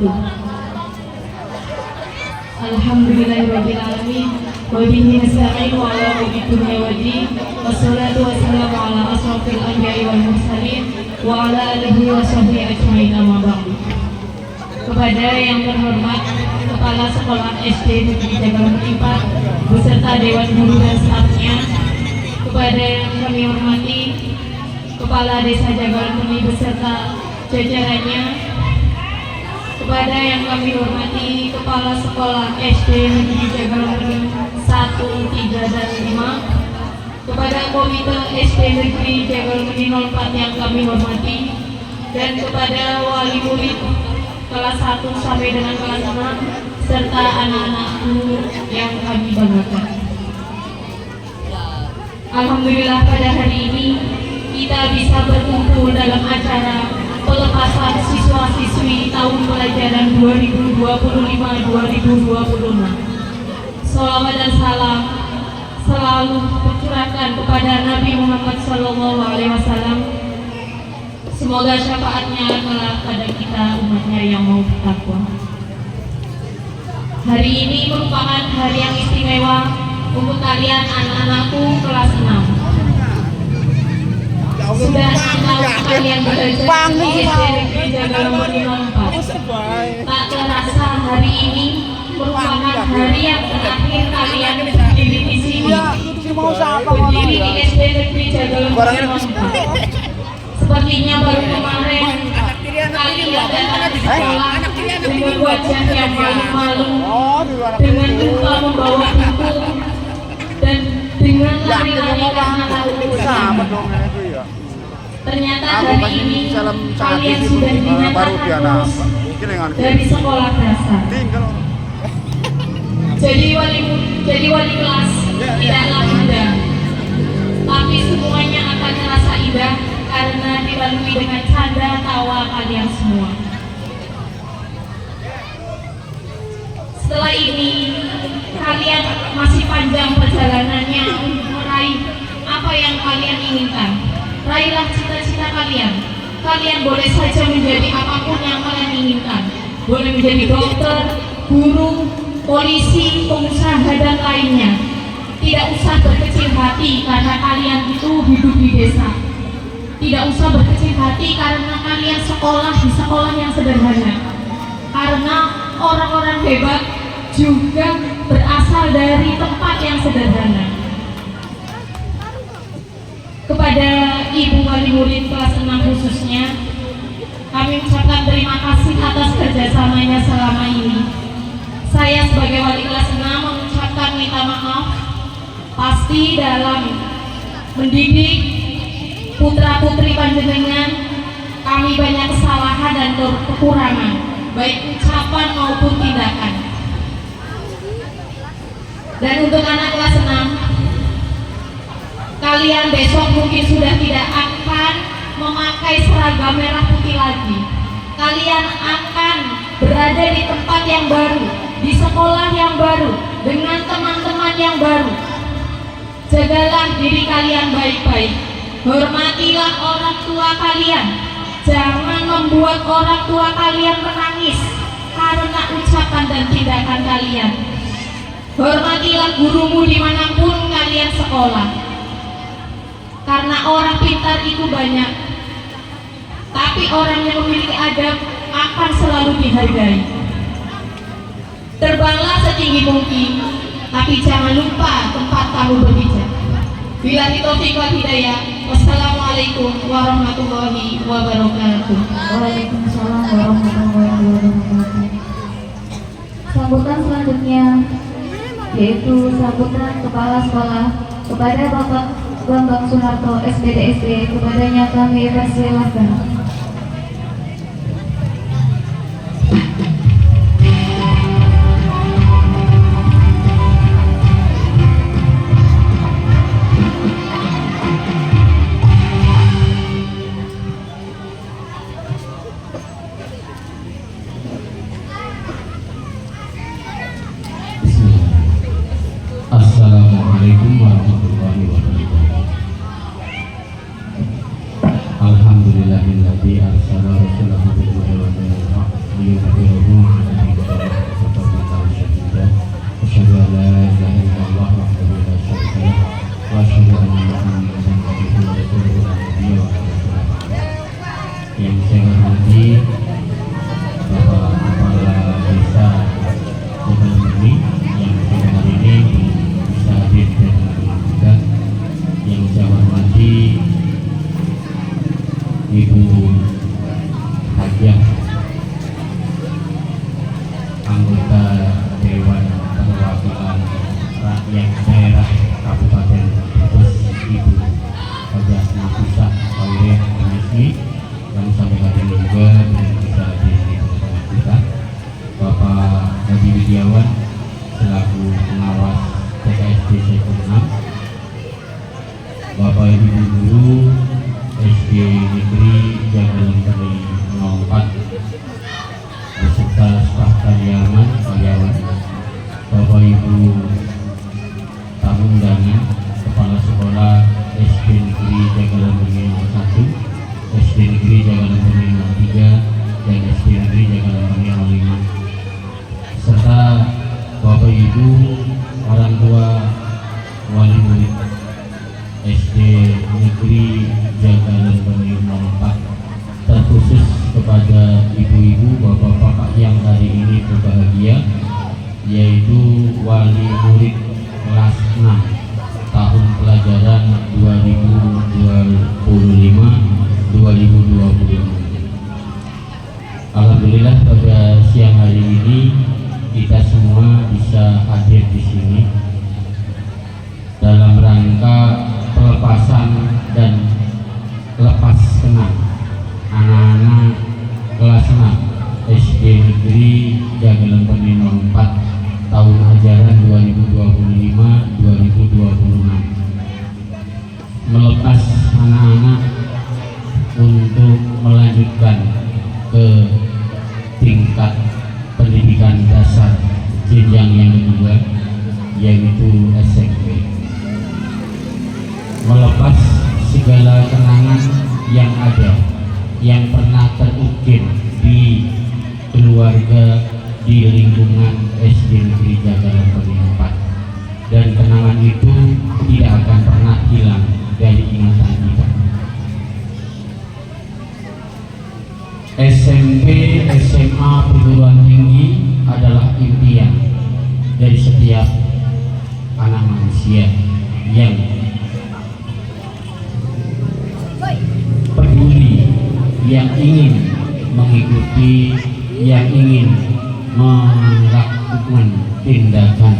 wabarakatuh. Alhamdulillahirabbil alamin wa bihi nasta'in wa ala umuri dunya waddin wassalatu wassalamu ala asrofil anbiya'i wal mursalin wa ala alihi wa sahbihi ajmain amma ba'du. Kepada yang terhormat Kepala Sekolah SD Negeri Jagalan 4 beserta Dewan Guru dan stafnya, kepada yang kami hormati Kepala Desa Jagalan beserta jajarannya, kepada yang kami hormati Kepala Sekolah SD Negeri Jagalan 1, 3, dan 5, kepada Komite SD Negeri Jagalan 04 yang kami hormati, dan kepada wali murid kelas 1 sampai dengan kelas 6 serta anak-anakku yang kami banggakan. Alhamdulillah pada hari ini kita bisa berkumpul dalam acara pelepasan siswa-siswi tahun pelajaran 2025-2026. Shalawat dan salam selalu tercurahkan kepada Nabi Muhammad SAW. Semoga syafaatnya kelak pada kita umatnya yang mau bertakwa. Hari ini merupakan hari yang istimewa untuk kalian anak-anakku kelas 6. Sudah 6 tahun kalian belajar di SD Negeri Jagalan 04. Tak terasa hari ini merupakan hari yang terakhir kalian berdiri di sini. Berdiri di SD Negeri Jagalan 04. Sepertinya baru kemarin kalian datang di sekolah dengan wajah yang malu-malu, dengan lupa membawa buku, dan dengan lari-lari karena takut sama. Ternyata hari ini kalian sudah dinyatakan lulus dari sekolah dasar. Jadi wali kelas tidaklah mudah, tapi semuanya akan terasa indah karena dilalui dengan canda tawa kalian semua. Setelah ini kalian masih panjang perjalanannya untuk meraih apa yang kalian inginkan. Raihlah cita-cita kalian. Kalian boleh saja menjadi apapun yang kalian inginkan. Boleh menjadi dokter, guru, polisi, pengusaha, dan lainnya. Tidak usah berkecil hati karena kalian itu hidup di desa. Tidak usah berkecil hati karena kalian sekolah di sekolah yang sederhana. Karena orang-orang hebat juga berasal dari tempat yang sederhana. Kepada Ibu Wali Murid kelas 6 khususnya, kami ucapkan terima kasih atas kerjasamanya selama ini. Saya sebagai wali kelas 6 mengucapkan minta maaf. Pasti dalam mendidik putra-putri panjenengan kami banyak kesalahan dan kekurangan, baik ucapan maupun tindakan. Dan untuk anak kelas 6, kalian besok mungkin sudah tidak akan memakai seragam merah putih lagi. Kalian akan berada di tempat yang baru, di sekolah yang baru, dengan teman-teman yang baru. Jagalah diri kalian baik-baik. Hormatilah orang tua kalian. Jangan membuat orang tua kalian menangis karena ucapan dan tindakan kalian. Hormatilah gurumu dimanapun kalian sekolah. Karena orang pintar itu banyak, tapi orang yang memiliki adab akan selalu dihargai. Terbanglah setinggi mungkin, tapi jangan lupa tempat kamu berpijak. Billahi taufiq wal hidayah. Wassalamualaikum warahmatullahi wabarakatuh. Waalaikumsalam warahmatullahi wabarakatuh. Sambutan selanjutnya yaitu sambutan Kepala Sekolah kepada Bapak Bambang Sunarto SPDSD. Kepadanya kami persilahkan. Assalamualaikum warahmatullahi wabarakatuh. Alhamdulillahilladzi arsala rasulahu bil huda wa dinil haqq liyudhhirahu yang daerah Kabupaten Brebes, Ibu Ojah Nafisa Kaure MSI, yang sampaikan juga dengan bisa hadir di tengah kita, Bapak Haji Widiawan selaku pengawas TKSD Sektor 6, Bapak Ibu Guru SD Negeri Jagalan Peri 04 beserta staf karyawan, Bapak Ibu tamu undangan, Kepala Sekolah SD Negeri Jagalan Peri 01, SD Negeri Jagalan Peri 03, dan SD Negeri Jagalan Peri 05, serta Bapak Ibu orang tua wali murid SD Negeri Jagalan Peri 04, terkhusus kepada ibu-ibu, bapak-bapak yang hari ini berbahagia, yaitu wali murid kelas 6 tahun pelajaran 2025-2026. Alhamdulillah pada siang hari ini kita semua bisa hadir di sini dalam rangka pelepasan dan lepas kenal anak-anak kelas 6 SD Negeri Jagalan Peri 04 tahun ajaran 2025-2026, melepas anak-anak untuk melanjutkan ke tingkat pendidikan dasar jenjang yang kedua, yaitu SMP, melepas segala kenangan yang ada, yang pernah terukir di keluarga, di lingkungan SD Negeri Jagalan Peri 04, dan kenangan itu tidak akan pernah hilang dari ingatan kita. SMP, SMA, perguruan tinggi adalah impian dari setiap anak manusia yang peduli, yang ingin mengikuti, yang ingin melakukan tindakan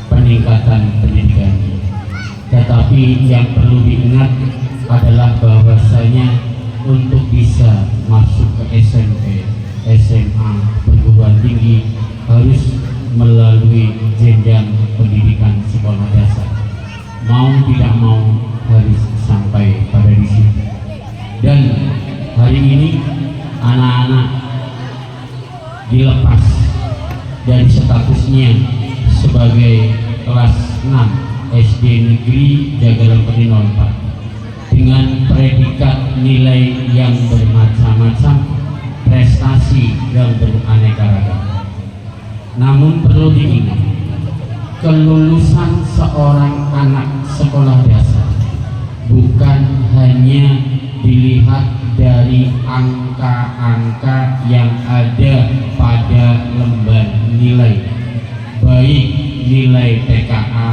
peningkatan pendidikan. Tetapi yang perlu diingat adalah bahwasanya untuk bisa masuk ke SMP, SMA, perguruan tinggi harus melalui jenjang pendidikan sekolah dasar. Mau tidak mau harus sampai pada di situ. Dan hari ini anak-anak dilepas dari statusnya sebagai kelas 6 SD Negeri Jagalan Peri 04 dengan predikat nilai yang bermacam-macam, prestasi yang beraneka ragam. Namun perlu diingat, kelulusan seorang anak sekolah dasar bukan hanya dilihat dari angka-angka yang ada pada lembar nilai, baik nilai TKA,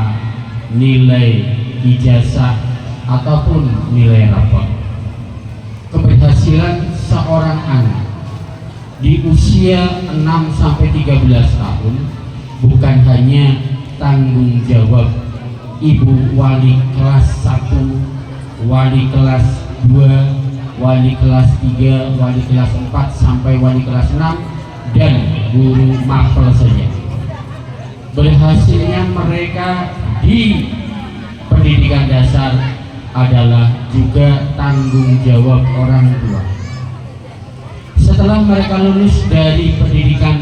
nilai ijazah, ataupun nilai rapor. Keberhasilan seorang anak di usia 6-13 tahun bukan hanya tanggung jawab ibu wali kelas 1, wali kelas 2, wali kelas 3, wali kelas 4 sampai wali kelas 6, dan guru mapel saja. Berhasilnya mereka di pendidikan dasar adalah juga tanggung jawab orang tua. Setelah mereka lulus dari pendidikan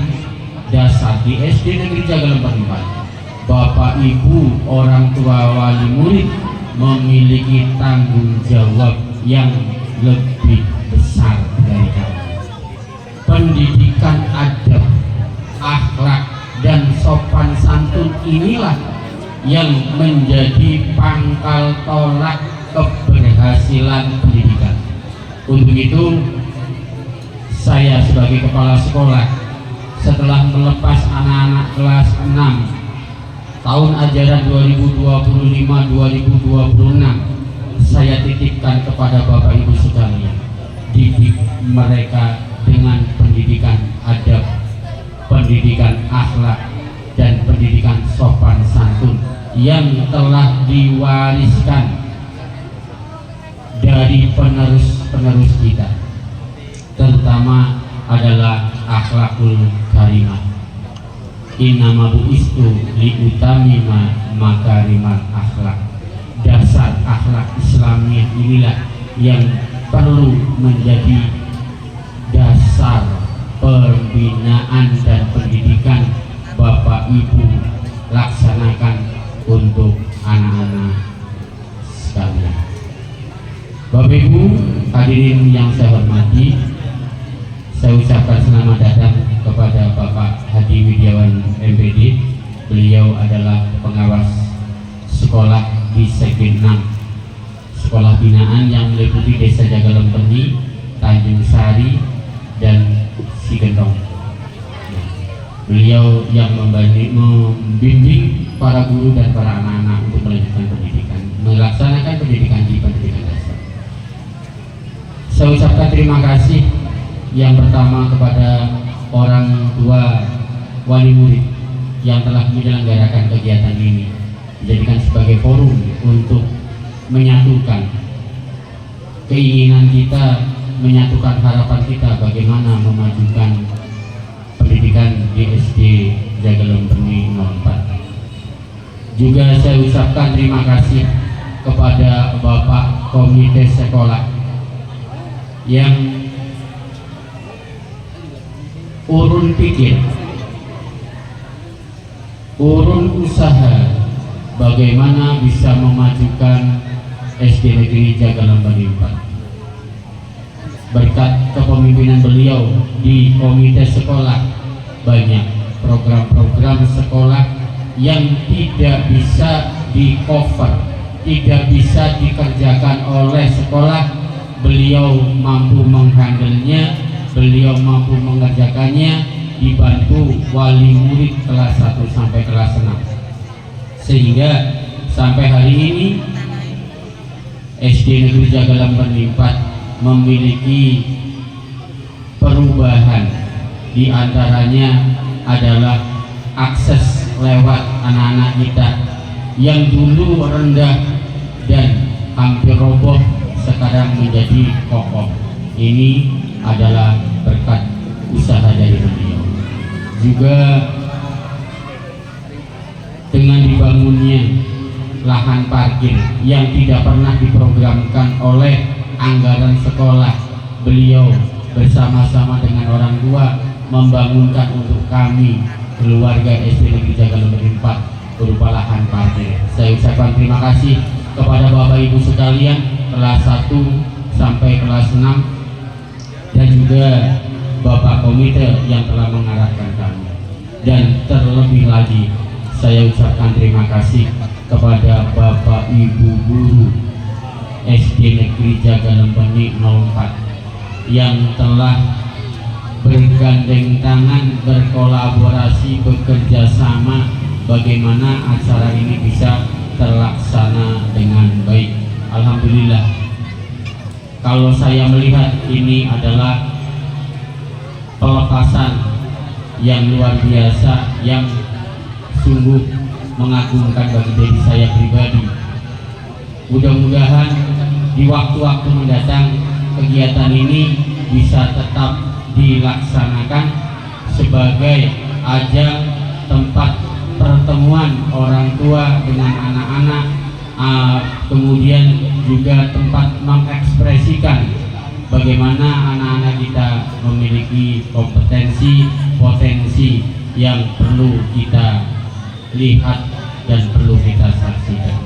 dasar di SD Negeri Jagalan Peri 04, Bapak Ibu orang tua wali murid memiliki tanggung jawab yang lebih besar dari kami. Pendidikan adab, akhlak, dan sopan santun inilah yang menjadi pangkal tolak keberhasilan pendidikan. Untuk itu, saya sebagai kepala sekolah setelah melepas anak-anak kelas 6 tahun ajaran 2025-2026, saya titipkan kepada Bapak Ibu sekalian, didik mereka dengan pendidikan adab, pendidikan akhlak, dan pendidikan sopan santun yang telah diwariskan dari penerus-penerus kita, terutama adalah akhlakul karimah. Innama bu'istu liutamima makarimal akhlak. Dasar akhlak Islamiyah inilah yang perlu menjadi dasar pembinaan dan pendidikan Bapak Ibu laksanakan untuk anak-anak sekalian. Bapak Ibu hadirin yang saya hormati, saya ucapkan selamat datang kepada Bapak Hadi Widiawan MPD. Beliau adalah pengawas sekolah di Sekjen 6 sekolah binaan yang meliputi Desa Jagalempeni, Tanjung Sari, dan Sigendong. Beliau yang membimbing para guru dan para anak-anak untuk melanjutkan pendidikan, melaksanakan pendidikan di pendidikan dasar. Saya ucapkan terima kasih yang pertama kepada orang tua wali murid yang telah menyelenggarakan kegiatan ini, dijadikan sebagai forum untuk menyatukan keinginan kita, menyatukan harapan kita bagaimana memajukan pendidikan di SD Jagalempeni 04. Juga saya ucapkan terima kasih kepada Bapak Komite Sekolah yang urun pikir, urun usaha bagaimana bisa memajukan SD Negeri Jagalempeni 4. Berkat kepemimpinan beliau di komite sekolah, banyak program-program sekolah yang tidak bisa di-cover, tidak bisa dikerjakan oleh sekolah, beliau mampu menghandlenya, beliau mampu mengerjakannya, dibantu wali murid kelas 1 sampai kelas 6. Sehingga sampai hari ini SD Negeri Jagalempeni 4 memiliki perubahan, di antaranya adalah akses lewat anak-anak kita yang dulu rendah dan hampir roboh, sekarang menjadi kokoh. Ini adalah berkat usaha dari beliau. Juga dengan dibangunnya lahan parkir yang tidak pernah diprogramkan oleh anggaran sekolah, beliau bersama-sama dengan orang tua membangunkan untuk kami keluarga SD Negeri Jagalempeni 4 berupa lahan parkir. Saya ucapkan terima kasih kepada Bapak Ibu sekalian kelas 1 sampai kelas 6 dan juga Bapak Komite yang telah mengarahkan kami. Dan terlebih lagi saya ucapkan terima kasih kepada Bapak Ibu guru SD Negeri Jagalempeni 04 yang telah bergandeng tangan, berkolaborasi, bekerja sama bagaimana acara ini bisa terlaksana dengan baik. Alhamdulillah, kalau saya melihat ini adalah pelepasan yang luar biasa, yang sungguh mengagumkan bagi diri saya pribadi. Mudah-mudahan di waktu-waktu mendatang kegiatan ini bisa tetap dilaksanakan sebagai ajang tempat pertemuan orang tua dengan anak-anak, kemudian juga tempat mengekspresikan bagaimana anak-anak kita memiliki kompetensi, potensi yang perlu kita lihat dan perlu kita saksikan.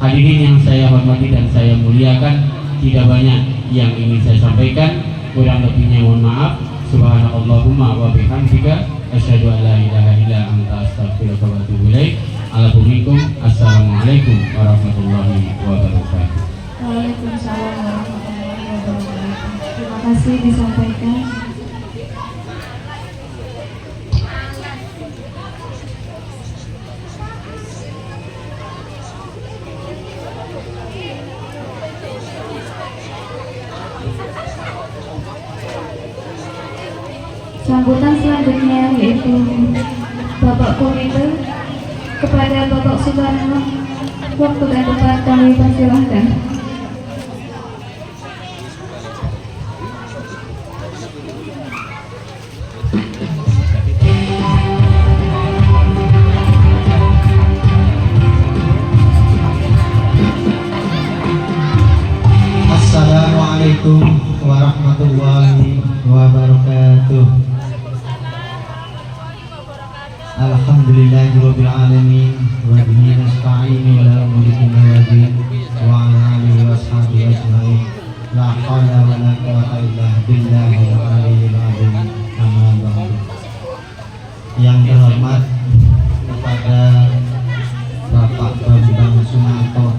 Hadirin yang saya hormati dan saya muliakan, tidak banyak yang ingin saya sampaikan, kurang lebihnya mohon maaf. Subhanallahumma wa bihamdika asyhadu an la ilaha illa anta astaghfiruka wa atubu ilaik. Assalamualaikum warahmatullahi wabarakatuh. Waalaikumsalam warahmatullahi wabarakatuh. Terima kasih disampaikan. Sambutan selanjutnya yaitu Bapak Komite Kepada Bapak Soekarno, waktu dan tempat kami persilahkan. Assalamualaikum warahmatullahi wabarakatuh. Alhamdulillahirabbil alamin wa bihi nasta'in wa la mulki illa wa ala alihi washabihi ajmain. La haula wa la quwwata illa billahil aliyyil azim. Amma ba'du. Yang terhormat kepada Bapak Bambang Sumanto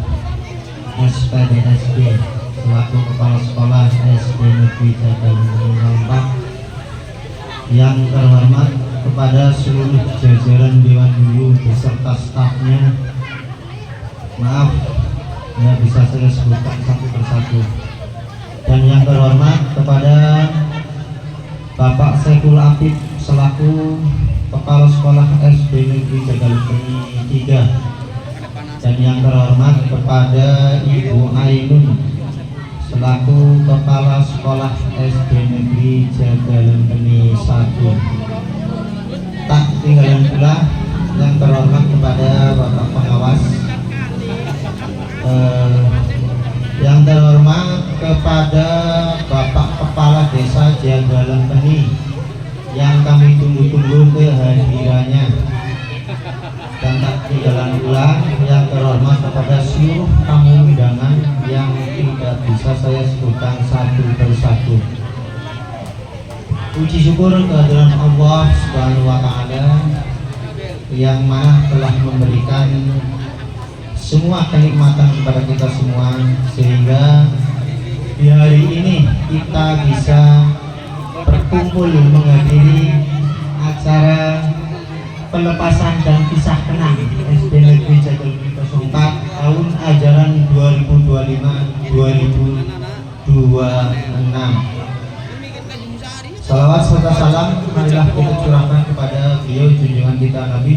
SPDSD selaku Kepala Sekolah SD Negeri Jagalumpeni 4, yang terhormat kepada seluruh jajaran Dewan Guru beserta stafnya. Maaf, nggak bisa saya sebutkan satu persatu. Dan yang terhormat kepada Bapak Saiful Apip selaku Kepala Sekolah SD Negeri Jagalumpeni 3. Dan yang terhormat kepada Ibu Ainun selaku Kepala Sekolah SD Negeri Jagalumpeni 1. Tak tinggalan pula yang terhormat kepada Bapak Pengawas, yang terhormat kepada Bapak Kepala Desa Jagalumpeni yang kami tunggu-tunggu kehadirannya. Dan tak tinggalan pula yang terhormat kepada seluruh tamu undangan yang tidak bisa saya sebutkan satu persatu. Puji syukur kehadiran Allah Subhanahu wa Ta'ala yang mana telah memberikan semua kenikmatan kepada kita semua, sehingga di hari ini kita bisa berkumpul menghadiri acara pelepasan dan kisah kenang SD Negeri Jagalumpeni 4 tahun ajaran 2025-2026. Salawat serta salam marilah kita curahkan kepada beliau junjungan kita Nabi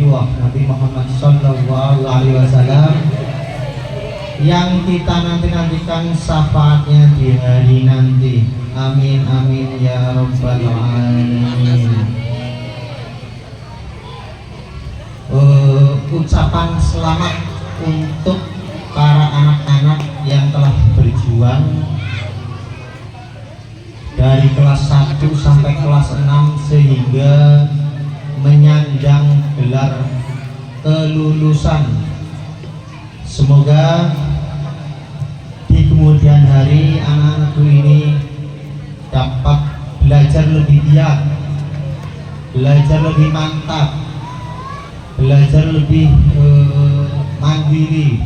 Muhammad Sallallahu Alaihi Wasallam yang kita nantikan syafaatnya di hari nanti. Amin amin ya rabbal alamin. Ucapan selamat untuk para anak-anak yang telah berjuang dari kelas 1 sampai kelas 6 sehingga menyandang gelar kelulusan. Semoga di kemudian hari anak-anakku ini dapat belajar lebih giat, belajar lebih mantap, belajar lebih mandiri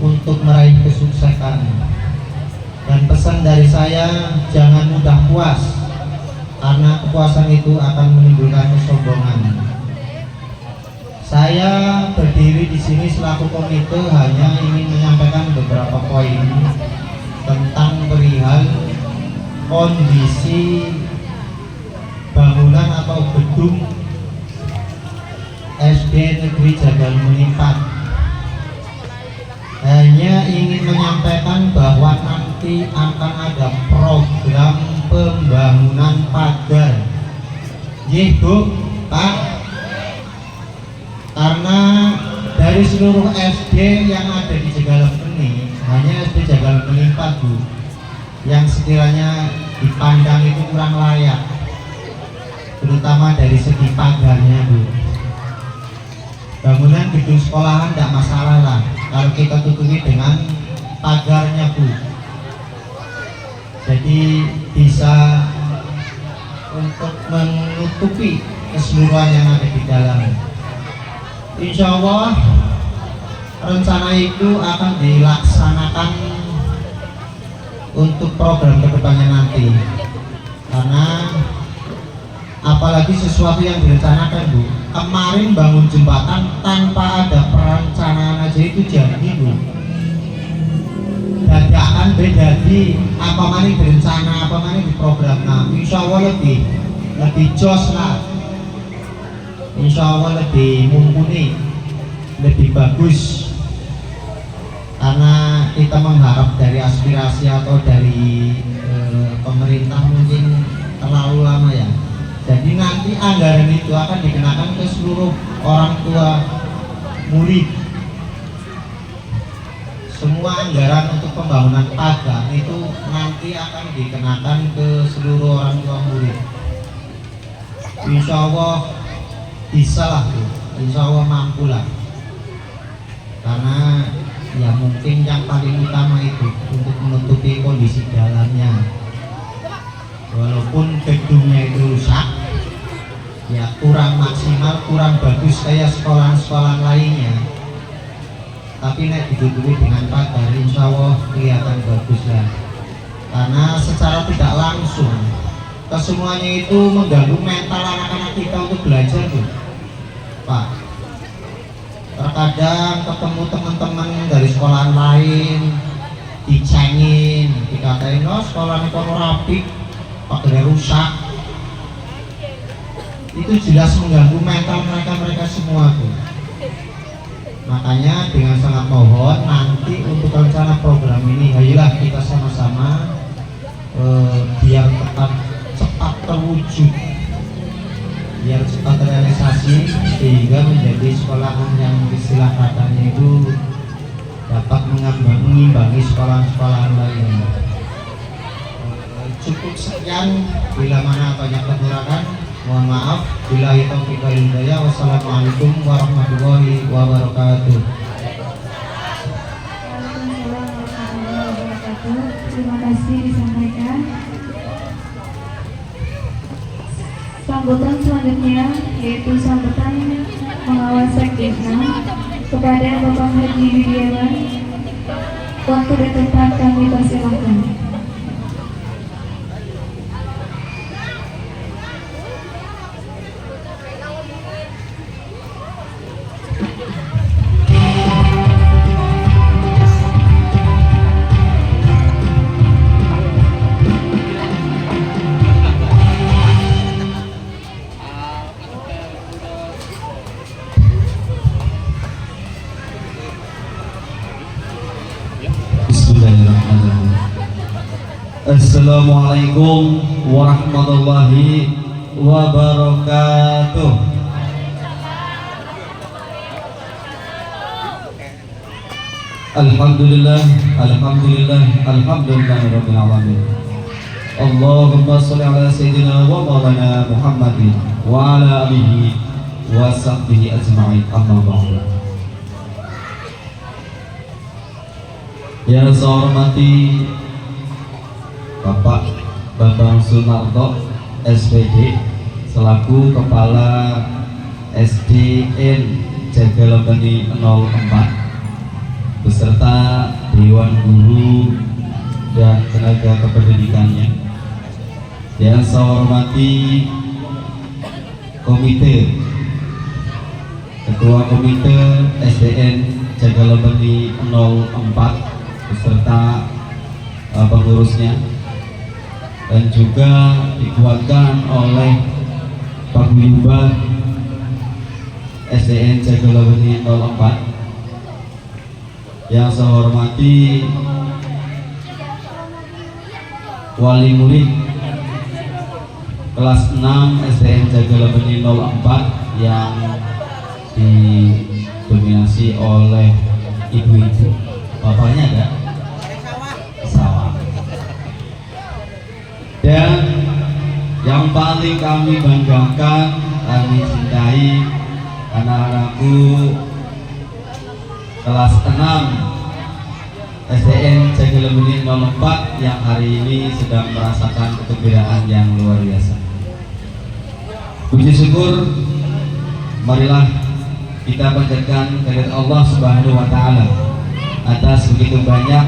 untuk meraih kesuksesan. Dan pesan dari saya, jangan mudah puas, karena kepuasan itu akan menimbulkan kesombongan. Saya berdiri di sini selaku komite hanya ingin menyampaikan beberapa poin tentang perihal kondisi bangunan atau gedung SD Negeri Jagalumpeni 4. Hanya ingin menyampaikan bahwa nanti akan ada program pembangunan pagar. Nggih Bu, Pak. Karena dari seluruh SD yang ada di Jagalumpeni, hanya SD Jagalumpeni 4 Bu yang sekiranya dipandang itu kurang layak, terutama dari segi pagarnya Bu. Bangunan gedung sekolahan tidak masalah lah kalau kita tutupi dengan pagarnya Bu, jadi bisa untuk menutupi keseluruhan yang ada di dalam. Insya Allah rencana itu akan dilaksanakan untuk program kedepannya nanti, karena apalagi sesuatu yang direncanakan Bu. Kemarin bangun jembatan tanpa ada perencanaan aja itu jadi Bu. Dadakan beda di apa mana berencana, apa mana di program. Nah, insya Allah lebih jos lah. Insya Allah lebih mumpuni. lebih bagus, karena kita mengharap dari aspirasi atau dari pemerintah mungkin terlalu lama ya. Jadi nanti anggaran itu akan dikenakan ke seluruh orang tua murid. Semua anggaran untuk pembangunan pagang itu nanti akan dikenakan ke seluruh orang tua murid. Insya Allah bisa lah, insya Allah mampu lah. Karena ya mungkin yang paling utama itu untuk menutupi kondisi jalannya. Walaupun gedungnya itu rusak, ya kurang maksimal, kurang bagus kayak sekolah-sekolah lainnya, tapi nek ditutupi dengan pagar insya Allah kelihatan bagus lah. Karena secara tidak langsung kesemuanya itu mengganggu mental anak-anak kita untuk belajar tuh Pak. Terkadang ketemu teman-teman dari sekolahan lain dicengin, dikatain oh sekolah ini kono rapi, pagarnya rusak. Itu jelas mengganggu mental mereka semua tuh. Makanya dengan sangat mohon nanti untuk rencana program ini ayolah kita sama-sama biar cepat terwujud, biar cepat terrealisasi, sehingga menjadi sekolahan yang istilah katanya itu dapat mengimbangi sekolah-sekolahan lainnya. Cukup sekian, bila mana banyak kekurangan mohon maaf. Billahi taufiq wal hidayah. Wassalamualaikum warahmatullahi wabarakatuh. Waalaikumsalam warahmatullahi wabarakatuh. Terima kasih disampaikan. Sambutan selanjutnya yaitu sambutan pengawas Sekdiknas kepada Bapak Haji Widiawan. Waktu dan tempat kami persilahkan. Assalamualaikum warahmatullahi wabarakatuh. Alhamdulillah, alhamdulillah, alhamdulillahirabbil alamin. Allahumma shalli ala sayyidina wa maulana Muhammadin wa ala alihi wa sahbihi ajma'in. Amma ba'du. Yang saya hormati Bapak Bambang Sunarto SPD selaku Kepala SDN Jagalabani 04 beserta Dewan Guru dan tenaga kependidikannya. Yang saya hormati Ketua Komite SDN Jagalabani 04 beserta pengurusnya, dan juga dikuatkan oleh Pak Guyuban SDN Jagalabani 04. Yang saya hormati wali murid kelas 6 SDN Jagalabani 04 yang didominasi oleh ibu-ibu. Bapaknya ada? Sawah. Dan yang paling kami banggakan, kami cintai anak-anakku kelas 6 SDN Jagalabani 04 yang hari ini sedang merasakan kegembiraan yang luar biasa. Puji syukur, marilah kita panjatkan kehadirat Allah Subhanahu wa taala atas begitu banyak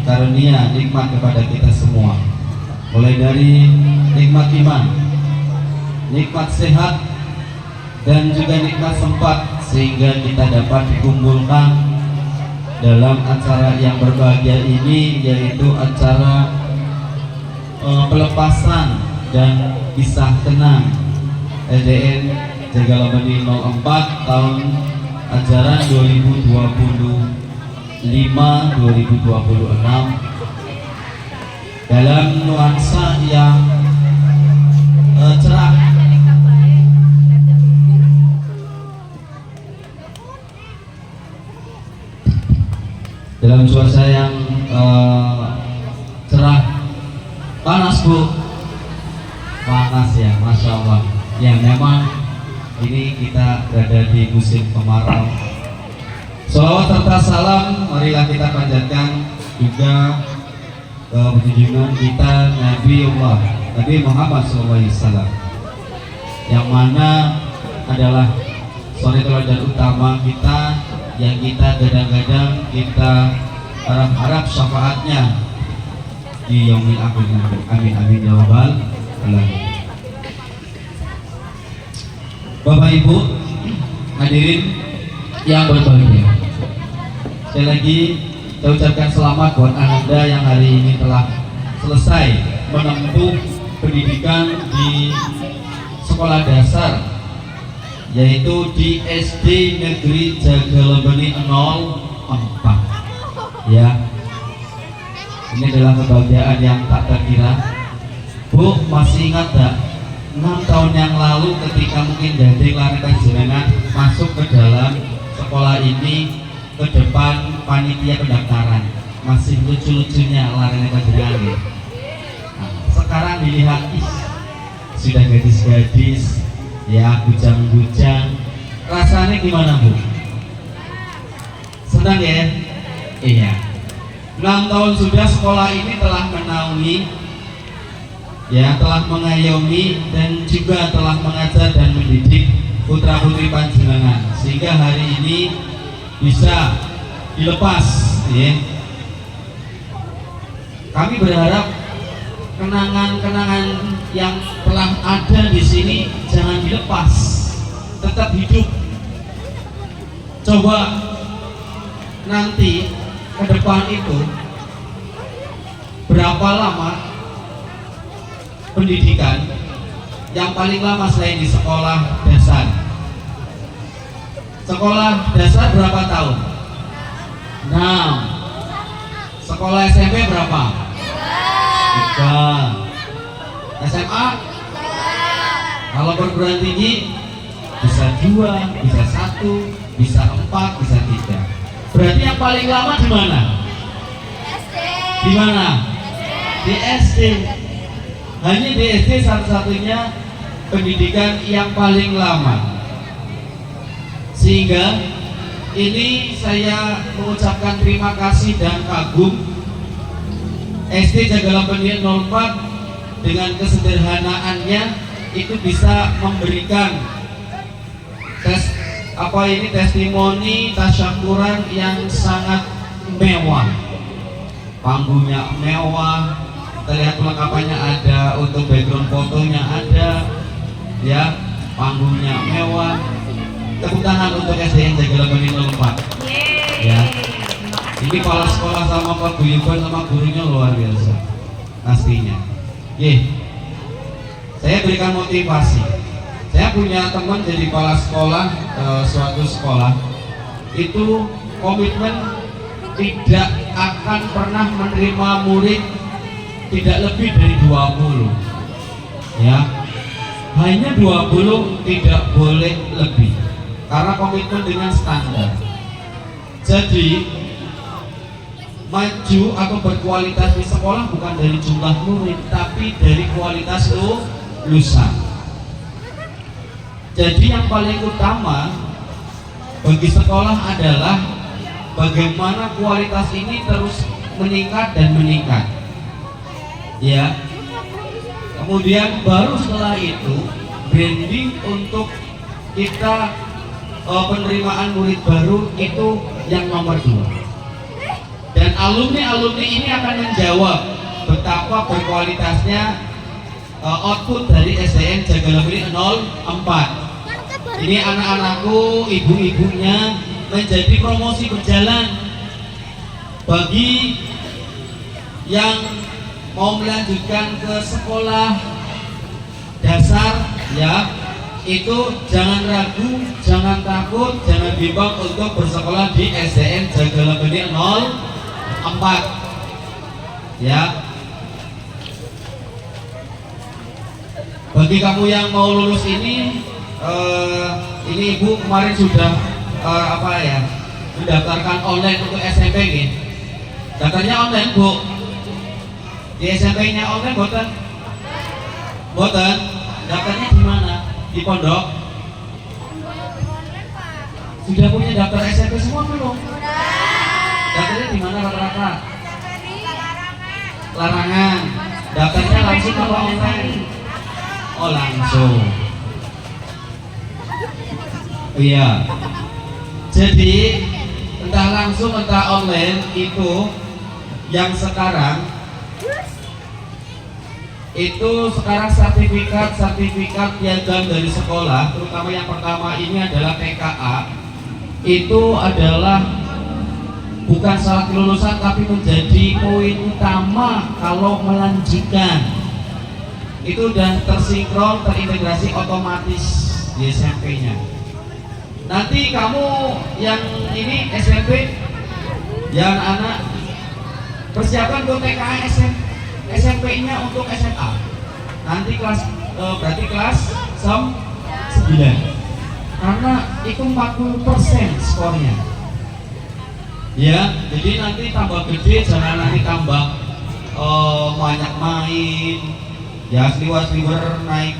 karunia nikmat kepada kita semua. Mulai dari nikmat iman, nikmat sehat, dan juga nikmat sempat, sehingga kita dapat dikumpulkan dalam acara yang berbahagia ini, yaitu acara pelepasan dan kisah kenang SDN Jagalabani 04 tahun ajaran 2025-2026 dalam nuansa yang cerah. Dalam cuaca yang cerah. Panas Bu, panas ya, Masya Allah. Ya memang ini kita berada di musim kemarau. Salawat serta salam marilah kita panjatkan juga junjungan kita Nabi Muhammad SAW, yang mana adalah suri teladan utama kita, yang kita gadang-gadang, kita harap-harap syafaatnya di yaumil akhir. Amin amin ya rabbal alamin. Bapak Ibu hadirin yang berbahagia, sekali lagi saya ucapkan selamat buat Anda yang hari ini telah selesai menempuh pendidikan di sekolah dasar, yaitu di SD Negeri Jagalembeni 04 ya. Ini adalah kebahagiaan yang tak terkira. Bu, masih ingat gak 6 tahun yang lalu ketika mungkin Dadeng Lare Panjenengan masuk ke dalam sekolah ini, ke depan panitia pendaftaran, masih lucu-lucunya Lare Panjenengan. Nah, sekarang dilihat, sudah gadis-gadis ya, bujang-bujang. Rasanya gimana Bu? Senang ya? Iya. 6 tahun sudah sekolah ini telah menaungi ya, telah mengayomi dan juga telah mengajar dan mendidik putra-putri Panjenengan, sehingga hari ini bisa dilepas ya. Kami berharap kenangan-kenangan yang telah ada di sini jangan dilepas, tetap hidup. Coba nanti ke depan itu berapa lama pendidikan yang paling lama selain di sekolah dasar? Sekolah dasar berapa tahun? 6. Sekolah SMP berapa? 3. SMA? Kalau perguruan tinggi bisa 2, bisa 1, bisa 4, bisa 3. Berarti yang paling lama di mana? SD. Di mana? Di SD. Hanya di SD satu-satunya pendidikan yang paling lama. Sehingga ini saya mengucapkan terima kasih dan kagum SD Jagalembeni 04 dengan kesederhanaannya itu bisa memberikan testimoni tasyakuran yang sangat mewah. Panggungnya mewah, terlihat kelengkapannya ada, untuk background fotonya ada ya, panggungnya mewah. Tepuk tangan untuk SDN Jagalembeni 04 ya. Ini kepala sekolah sama Pak Guyuban sama gurunya luar biasa pastinya. Saya berikan motivasi. Saya punya teman jadi kepala sekolah suatu sekolah, itu komitmen tidak akan pernah menerima murid tidak lebih dari 20 ya, hanya 20, tidak boleh lebih, karena komitmen dengan standar. Jadi maju atau berkualitas di sekolah bukan dari jumlah murid, tapi dari kualitas lulusan. Jadi yang paling utama bagi sekolah adalah bagaimana kualitas ini terus meningkat dan meningkat ya. Kemudian baru setelah itu branding untuk kita penerimaan murid baru itu yang nomor 2. Dan alumni ini akan menjawab betapa berkualitasnya output dari SDN Jagalembeni 04. Ini anak-anakku, ibu-ibunya menjadi promosi berjalan bagi yang mau melanjutkan ke sekolah dasar ya. itu jangan ragu, jangan takut, jangan bimbang untuk bersekolah di SDN Jagalan Benih 04 ya. Bagi kamu yang mau lulus ini Ibu kemarin sudah mendaftarkan online untuk SMP nih. Daftarnya online Bu. Di SMP-nya online boten? Boten. Daftarnya di mana? Di pondok? Sudah punya daftar SMP semua belum? Daftarnya di mana rata-rata? Larangan. Daftarnya langsung apa online? Oh langsung. Iya. Jadi entah langsung entah online itu yang sekarang sertifikat piagam dari sekolah, terutama yang pertama ini adalah PKA, itu adalah bukan syarat kelulusan tapi menjadi poin utama kalau melanjutkan. Itu udah tersinkron, terintegrasi otomatis di SMP-nya. Nanti kamu yang ini SMP, yang anak persiapan untuk TKA SMP-nya untuk SMA. Nanti berarti kelas 9. Karena itu 40% skornya. Ya, jadi nanti tambah gede, jangan nanti tambah banyak main. Ya, sliwer naik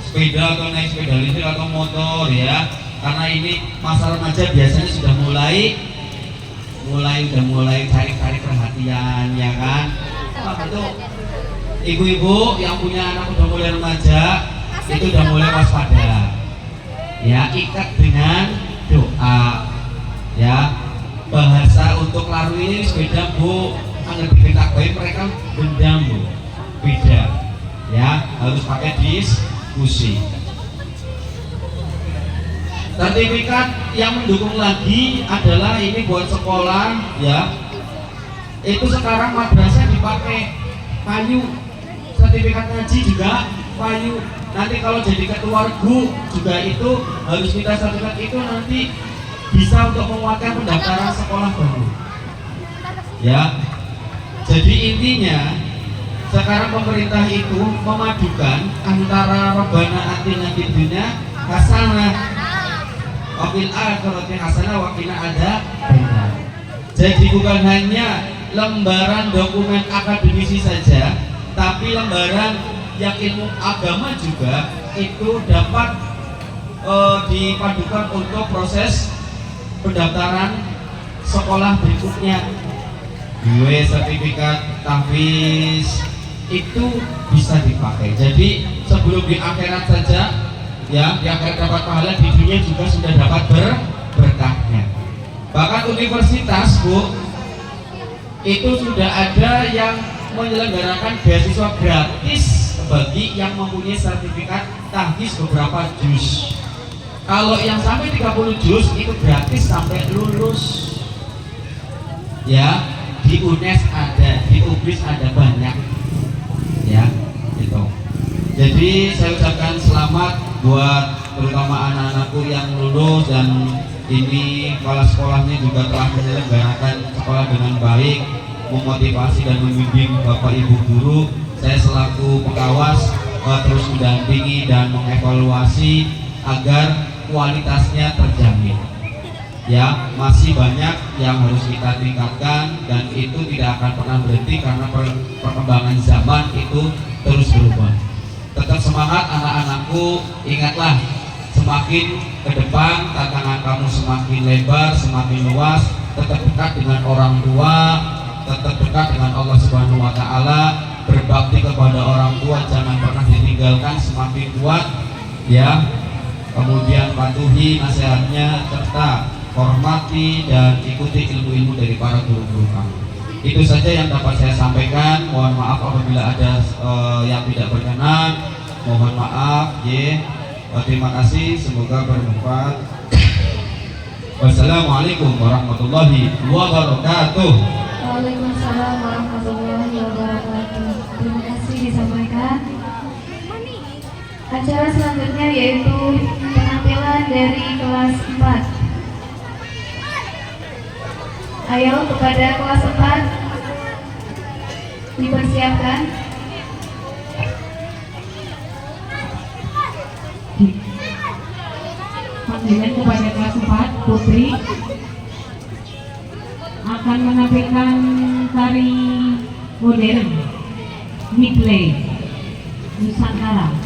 sepeda atau naik sepeda listrik atau motor ya. Karena ini masa remaja biasanya sudah mulai cari perhatian ya kan. Itu ibu-ibu yang punya anak udah mulai remaja itu udah mulai waspada ya, ikat dengan doa ya. Bahasa untuk laru ini beda Bu, agar dibentak baik mereka bendam Bu, beda ya, harus pakai diskusi. Sertifikat yang mendukung lagi adalah ini buat sekolah ya. Itu sekarang madrasah dipakai kayu, sertifikat ngaji juga kayu. Nanti kalau jadi ketua regu juga itu harus minta sertifikat, itu nanti bisa untuk menguatkan pendaftaran sekolah baru ya. Jadi intinya sekarang pemerintah itu memadukan antara Rabbana atina fid dunya hasanah wa fil akhirati hasanah wa qina adzabannar. Jadi bukan hanya lembaran dokumen akademisi saja, tapi lembaran yang ilmu agama juga itu dapat dipadukan untuk proses pendaftaran sekolah berikutnya. Gue sertifikat tahfiz itu bisa dipakai. Jadi sebelum di akhirat saja ya, di akhirat dapat pahala, di dunia juga sudah dapat berkahnya. Bahkan universitas Bu, itu sudah ada yang menyelenggarakan beasiswa gratis bagi yang mempunyai sertifikat tahfiz beberapa juz. Kalau yang sampai 30 juz itu gratis sampai lulus ya. Di UNES ada, di UBRIS ada banyak ya gitu. Jadi saya ucapkan selamat buat terutama anak-anakku yang lulus, dan ini kepala sekolahnya juga telah menyelenggarakan sekolah dengan baik, memotivasi dan membimbing Bapak Ibu guru. Saya selaku pengawas terus mendampingi dan mengevaluasi agar kualitasnya terjamin. Ya, masih banyak yang harus kita tingkatkan, dan itu tidak akan pernah berhenti karena perkembangan zaman itu terus berubah. Tetap semangat anak-anakku, ingatlah semakin ke depan tantangan kamu semakin lebar, semakin luas. Tetap dekat dengan orang tua, tetap dekat dengan Allah Subhanahu wa Ta'ala, berbakti kepada orang tua, jangan pernah ditinggalkan, semakin kuat ya. Kemudian patuhi nasihatnya serta hormati dan ikuti ilmu-ilmu dari para guru-guru kamu. Itu saja yang dapat saya sampaikan. Mohon maaf apabila ada yang tidak berkenan. Mohon maaf. Terima kasih. Semoga bermanfaat. Wassalamualaikum warahmatullahi wabarakatuh. Waalaikumsalam warahmatullahi wabarakatuh. Terima kasih disampaikan. Acara selanjutnya yaitu penampilan dari kelas 4. Ayo kepada kelas 4 dipersiapkan. Panggilan kepada kelas 4, Putri akan menampilkan tari modern Midley Nusantara.